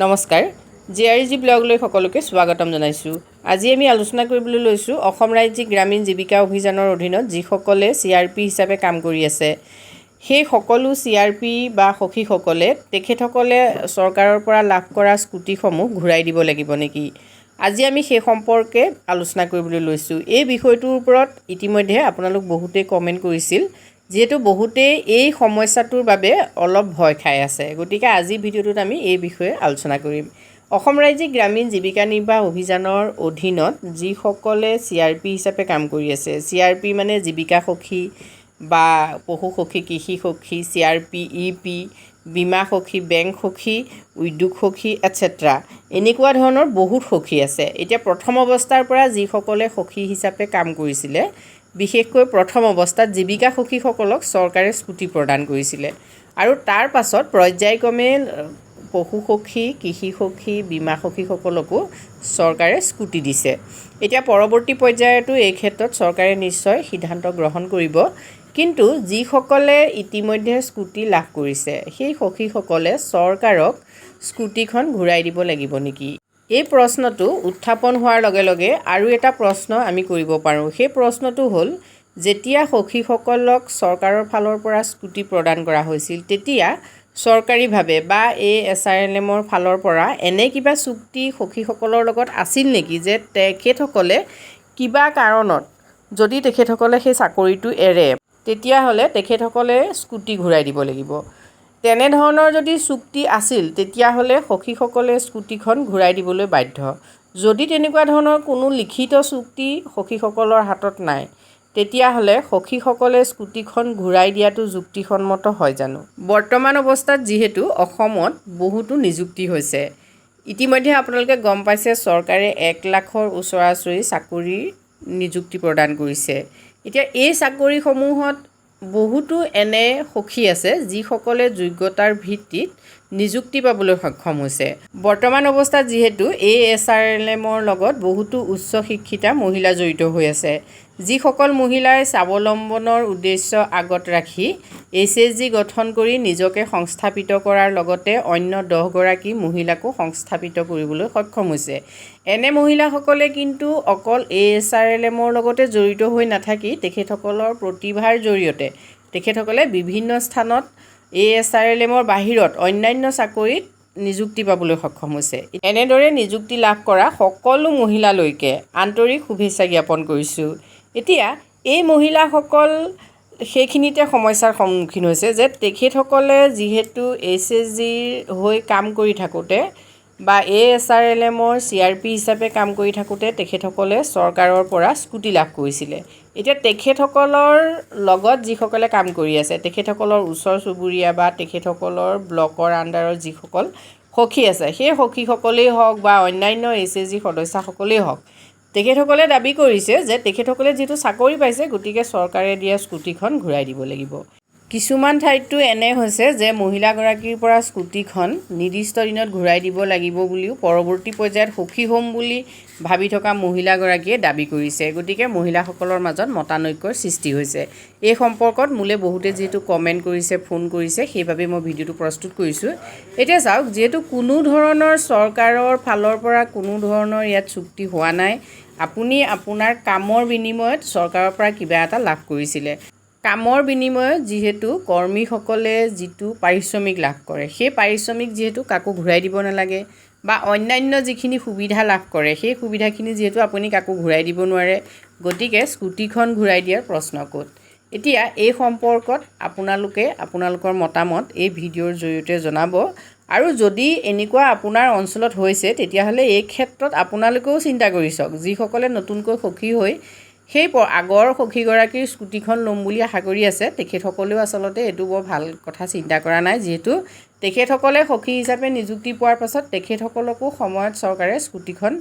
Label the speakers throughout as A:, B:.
A: নমস্কাৰ জিআৰজি ব্লগলৈ সকলোকে স্বাগতম জনাইছোঁ। আজি আমি আলোচনা কৰিবলৈ লৈছোঁ অসম ৰাজ্যিক গ্ৰামীণ জীৱিকা অভিযানৰ অধীনত যিসকলে CRP হিচাপে কাম কৰি আছে সেই সকলো CRP বা সখীসকলে তেখেতসকলে চৰকাৰৰ পৰা লাভ কৰা স্কুটিসমূহ ঘূৰাই দিব লাগিব নেকি? আজি আমি সেই সম্পৰ্কে আলোচনা কৰিবলৈ লৈছোঁ। এই বিষয়টোৰ ওপৰত ইতিমধ্যে আপোনালোক বহুতেই কমেণ্ট কৰিছিল, যেহেতু বহুতেই এই সমস্যাটোৰ বাবে অলপ ভয় খাই আছে। গতিকে আজি ভিডিঅ'টোত আমি এই বিষয়ে আলোচনা কৰিম। অসম ৰাজ্যিক গ্ৰামীণ জীৱিকা নিৰ্বাহ অভিযানৰ অধীনত যিসকলে CRP হিচাপে কাম কৰি আছে, CRP মানে জীৱিকা সখী বা পশু সখী, কৃষি সখী, CRP, EP, বীমা সখী, বেংক সখী, উদ্যোগ সখী এটচেট্ৰা, এনেকুৱা ধৰণৰ বহুত সখী আছে। এতিয়া প্ৰথম অৱস্থাৰ পৰা যিসকলে সখী হিচাপে কাম কৰিছিলে, বিশেষকৈ প্ৰথম অৱস্থাত জীৱিকা সখীসকলক চৰকাৰে স্কুটি প্ৰদান কৰিছিলে আৰু তাৰ পাছত পৰ্যায়ক্ৰমে পশু সখী, কৃষি সখী, বীমা সখীসকলকো চৰকাৰে স্কুটি দিছে। এতিয়া পৰৱৰ্তী পৰ্যায়তো এই ক্ষেত্ৰত চৰকাৰে নিশ্চয় সিদ্ধান্ত গ্ৰহণ কৰিব, কিন্তু যিসকলে ইতিমধ্যে স্কুটি লাভ কৰিছে সেই সখীসকলে চৰকাৰক স্কুটিখন ঘূৰাই দিব লাগিব নেকি? এই প্ৰশ্নটো উত্থাপন হোৱাৰ লগে লগে আৰু এটা প্ৰশ্ন আমি কৰিব পাৰোঁ। সেই প্ৰশ্নটো হ'ল, যেতিয়া সখীসকলক চৰকাৰৰ ফালৰ পৰা স্কুটি প্ৰদান কৰা হৈছিল তেতিয়া চৰকাৰীভাৱে বা ASRLMৰ ফালৰ পৰা এনে কিবা চুক্তি সখীসকলৰ লগত আছিল নেকি যে তেখেতসকলে কিবা কাৰণত যদি তেখেতসকলে সেই চাকৰিটো এৰে তেতিয়াহ'লে তেখেতসকলে স্কুটি ঘূৰাই দিব লাগিব? তেনেধৰণৰ যদি চুক্তি আছিল তেতিয়াহ'লে সখীসকলে স্কুটিখন ঘূৰাই দিবলৈ বাধ্য। যদি তেনেকুৱা ধৰণৰ কোনো লিখিত চুক্তি সখীসকলৰ হাতত নাই তেতিয়াহ'লে সখীসকলে স্কুটিখন ঘূৰাই দিয়াটো যুক্তিসন্মত হয় জানো? বৰ্তমান অৱস্থাত যিহেতু অসমত বহুতো নিযুক্তি হৈছে, ইতিমধ্যে আপোনালোকে গম পাইছে চৰকাৰে 1 লাখৰ ওচৰা-ওচৰি চাকৰি নিযুক্তি প্ৰদান কৰিছে। এতিয়া এই চাকৰিসমূহত বহুতো এনে সখী আছে যিসকলে যোগ্যতাৰ ভিত্তিত নিযুক্তি পাবলৈ সক্ষম হৈছে। বৰ্তমান অৱস্থাত যিহেতু ASRLMৰ লগত বহুতো উচ্চ শিক্ষিতা মহিলা জড়িত হৈ আছে, যিসকল মহিলাই স্বাৱলম্বনৰ উদ্দেশ্য আগত ৰাখি SHG গঠন কৰি নিজকে সংস্থাপিত কৰাৰ লগতে অন্য 10 গৰাকী মহিলাকো সংস্থাপিত কৰিবলৈ সক্ষম হৈছে। এনে মহিলাসকলে কিন্তু অকল ASRLMৰ লগতে জড়িত হৈ নাথাকি তেখেতসকলৰ প্ৰতিভাৰ জৰিয়তে তেখেতসকলে বিভিন্ন স্থানত ASRLMৰ বাহিৰত অন্যান্য চাকৰিত নিযুক্তি পাবলৈ সক্ষম হৈছে। এনেদৰে নিযুক্তি লাভ কৰা সকলো মহিলালৈকে আন্তৰিক শুভেচ্ছা জ্ঞাপন কৰিছোঁ। এতিয়া এই মহিলাসকল সেইখিনিতে সমস্যাৰ সন্মুখীন হৈছে যে তেখেতসকলে যিহেতু SHGৰ হৈ কাম কৰি থাকোঁতে বা ASRLMৰ CRP হিচাপে কাম কৰি থাকোঁতে তেখেতসকলে চৰকাৰৰ পৰা স্কুটি লাভ কৰিছিলে। এতিয়া তেখেতসকলৰ লগত যিসকলে কাম কৰি আছে, তেখেতসকলৰ ওচৰ চুবুৰীয়া বা তেখেতসকলৰ ব্লকৰ আণ্ডাৰৰ যিসকল সখী আছে, সেই সখীসকলেই হওক বা অন্যান্য SHG সদস্যসকলেই হওক, তেখেতসকলে দাবী কৰিছে যে তেখেতসকলে যিহেতু চাকৰি পাইছে গতিকে চৰকাৰে দিয়া স্কুটিখন ঘূৰাই দিব লাগিব। কিছুমান ঠাইততো এনে হৈছে যে মহিলাগৰাকীৰ পৰা স্কুটিখন নিৰ্দিষ্ট দিনত ঘূৰাই দিব লাগিব বুলিও পৰৱৰ্তী পৰ্যায়ত সখী হ'ম বুলি ভাবি থকা মহিলাগৰাকীয়ে দাবী কৰিছে। গতিকে মহিলাসকলৰ মাজত মতানৈক্যৰ সৃষ্টি হৈছে। এই সম্পৰ্কত মোলৈ বহুতে যিহেতু কমেণ্ট কৰিছে, ফোন কৰিছে, সেইবাবে মই ভিডিঅ'টো প্ৰস্তুত কৰিছোঁ। এতিয়া চাওক, যিহেতু কোনো ধৰণৰ চৰকাৰৰ ফালৰ পৰা কোনো ধৰণৰ ইয়াত চুক্তি হোৱা নাই, আপুনি আপোনাৰ কামৰ বিনিময়ত চৰকাৰৰ পৰা কিবা এটা লাভ কৰিছিলে। কামৰ বিনিময়ত যিহেতু কৰ্মীসকলে যিটো পাৰিশ্ৰমিক লাভ কৰে সেই পাৰিশ্ৰমিক যিহেতু কাকো ঘূৰাই দিব নালাগে বা অন্যান্য যিখিনি সুবিধা লাভ কৰে সেই সুবিধাখিনি যিহেতু আপুনি কাকো ঘূৰাই দিব নোৱাৰে, গতিকে স্কুটিখন ঘূৰাই দিয়াৰ প্ৰশ্ন ক'ত? এতিয়া এই সম্পৰ্কত আপোনালোকে আপোনালোকৰ মতামত এই ভিডিঅ'ৰ জৰিয়তে জনাব আৰু যদি এনেকুৱা আপোনাৰ অঞ্চলত হৈছে তেতিয়াহ'লে এই ক্ষেত্ৰত আপোনালোকেও চিন্তা কৰি চাওক। যিসকলে নতুনকৈ সখী হৈ সেই আগৰ সখীগৰাকীৰ স্কুটিখন ল'ম বুলি আশা কৰি আছে, তেখেতসকলেও আচলতে এইটো বৰ ভাল কথা চিন্তা কৰা নাই, যিহেতু তেখেতসকলে সখী হিচাপে নিযুক্তি পোৱাৰ পাছত তেখেতসকলকো সময়ত চৰকাৰে স্কুটিখন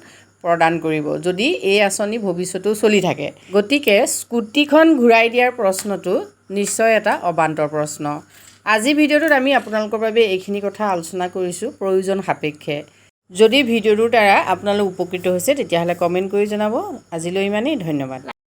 A: প্ৰদান কৰিব যদি এই আঁচনি ভৱিষ্যতেও চলি থাকে। গতিকে স্কুটিখন ঘূৰাই দিয়াৰ প্ৰশ্নটো নিশ্চয় এটা অবান্তৰ প্ৰশ্ন। আজি ভিডিঅ'টোত আমি আপোনালোকৰ বাবে এইখিনি কথা আলোচনা কৰিছোঁ প্ৰয়োজন সাপেক্ষে। যদি ভিডিঅ'টোৰ দ্বাৰা আপোনালোক উপকৃত হৈছে তেতিয়াহ'লে কমেণ্ট কৰি জনাব। আজিলৈ ইমানেই, ধন্যবাদ।